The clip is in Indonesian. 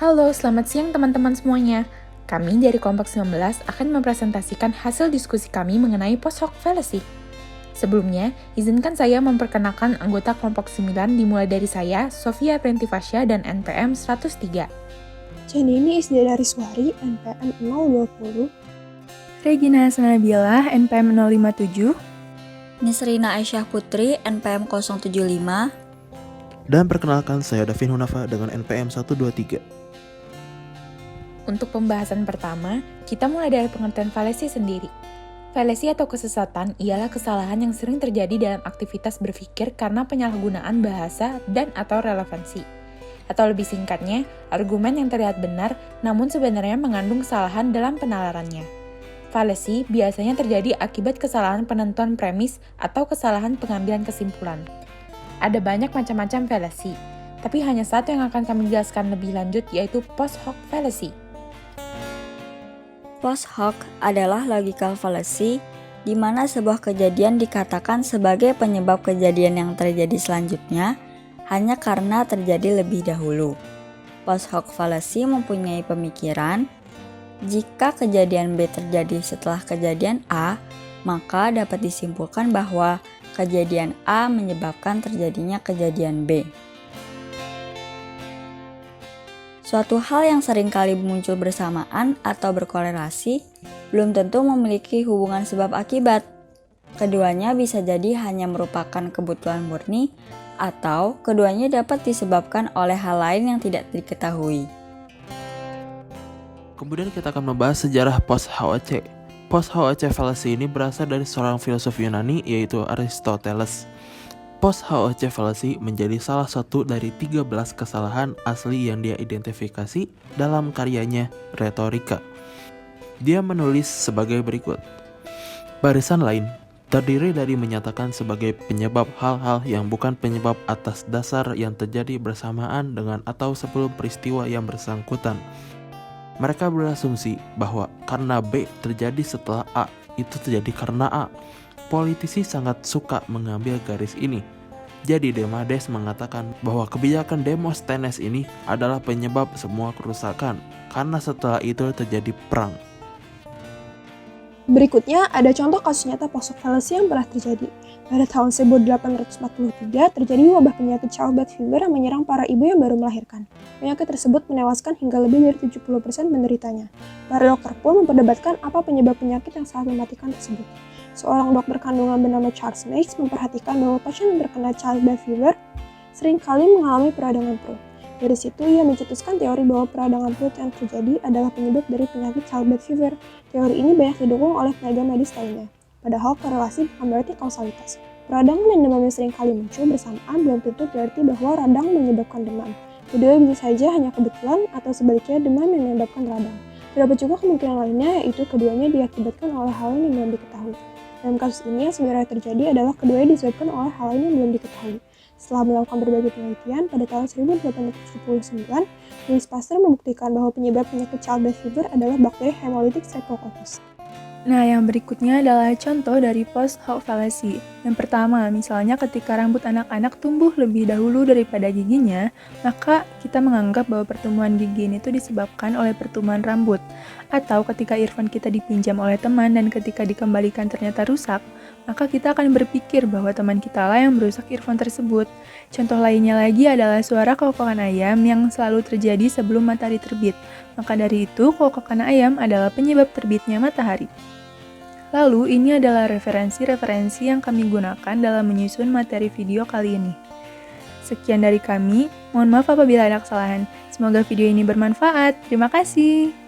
Halo, selamat siang teman-teman semuanya. Kami dari Kelompok 19 akan mempresentasikan hasil diskusi kami mengenai post hoc fallacy. Sebelumnya, izinkan saya memperkenalkan anggota Kelompok 9 dimulai dari saya, Sofia Prentifasya dan NPM 103. Janini Isdiariswari, NPM 020. Regina Sanabila, NPM 057. Nisrina Aisyah Putri, NPM 075. Dan perkenalkan, saya Davin Hunafa dengan NPM 123. Untuk pembahasan pertama, kita mulai dari pengertian fallacy sendiri. Fallacy atau kesesatan ialah kesalahan yang sering terjadi dalam aktivitas berpikir karena penyalahgunaan bahasa dan atau relevansi. Atau lebih singkatnya, argumen yang terlihat benar namun sebenarnya mengandung kesalahan dalam penalarannya. Fallacy biasanya terjadi akibat kesalahan penentuan premis atau kesalahan pengambilan kesimpulan. Ada banyak macam-macam fallacy, tapi hanya satu yang akan kami jelaskan lebih lanjut yaitu post hoc fallacy. Post hoc adalah logical fallacy, di mana sebuah kejadian dikatakan sebagai penyebab kejadian yang terjadi selanjutnya hanya karena terjadi lebih dahulu. Post hoc fallacy mempunyai pemikiran, jika kejadian B terjadi setelah kejadian A, maka dapat disimpulkan bahwa kejadian A menyebabkan terjadinya kejadian B. Suatu hal yang seringkali muncul bersamaan atau berkorelasi belum tentu memiliki hubungan sebab akibat. Keduanya bisa jadi hanya merupakan kebetulan murni atau keduanya dapat disebabkan oleh hal lain yang tidak diketahui. Kemudian kita akan membahas sejarah post HOC. Post HOC fallacy ini berasal dari seorang filsuf Yunani yaitu Aristoteles. Post HOC fallacy menjadi salah satu dari 13 kesalahan asli yang dia identifikasi dalam karyanya Retorika. Dia menulis sebagai berikut. Barisan lain terdiri dari menyatakan sebagai penyebab hal-hal yang bukan penyebab atas dasar yang terjadi bersamaan dengan atau sebelum peristiwa yang bersangkutan. Mereka berasumsi bahwa karena B terjadi setelah A, itu terjadi karena A. Politisi sangat suka mengambil garis ini. Jadi Demades mengatakan bahwa kebijakan Demosthenes ini adalah penyebab semua kerusakan, karena setelah itu terjadi perang. Berikutnya ada contoh kasus nyata post hoc fallacy yang pernah terjadi. Pada tahun 1843 terjadi wabah penyakit childbed fever yang menyerang para ibu yang baru melahirkan. Penyakit tersebut menewaskan hingga lebih dari 70% penderitanya. Para dokter pun memperdebatkan apa penyebab penyakit yang sangat mematikan tersebut. Seorang dokter kandungan bernama Charles Meigs memperhatikan bahwa pasien yang terkena childbed fever seringkali mengalami peradangan perut. Dari situ ia mencetuskan teori bahwa peradangan perut yang terjadi adalah penyebab dari penyakit childbed fever. Teori ini banyak didukung oleh tenaga medis lainnya. Padahal korelasi bukan berarti kausalitas. Peradangan dan demam yang seringkali muncul bersamaan belum tentu berarti bahwa radang menyebabkan demam. Kedua bisa saja hanya kebetulan atau sebaliknya demam yang menyebabkan radang. Terdapat juga kemungkinan lainnya yaitu keduanya diakibatkan oleh hal yang belum diketahui. Dalam kasus ini yang sebenarnya terjadi adalah keduanya disebabkan oleh hal yang belum diketahui. Setelah melakukan berbagai penelitian, pada tahun 1879, Louis Pasteur membuktikan bahwa penyebab penyakit childbed fever adalah bakteri Haemolytic Streptococcus. Nah, yang berikutnya adalah contoh dari post hoc fallacy. Yang pertama, misalnya ketika rambut anak-anak tumbuh lebih dahulu daripada giginya, maka kita menganggap bahwa pertumbuhan gigi itu disebabkan oleh pertumbuhan rambut. Atau ketika earphone kita dipinjam oleh teman dan ketika dikembalikan ternyata rusak, maka kita akan berpikir bahwa teman kita lah yang merusak earphone tersebut. Contoh lainnya lagi adalah suara kokokan ayam yang selalu terjadi sebelum matahari terbit. Maka dari itu, kokokan ayam adalah penyebab terbitnya matahari. Lalu, ini adalah referensi-referensi yang kami gunakan dalam menyusun materi video kali ini. Sekian dari kami, mohon maaf apabila ada kesalahan. Semoga video ini bermanfaat. Terima kasih.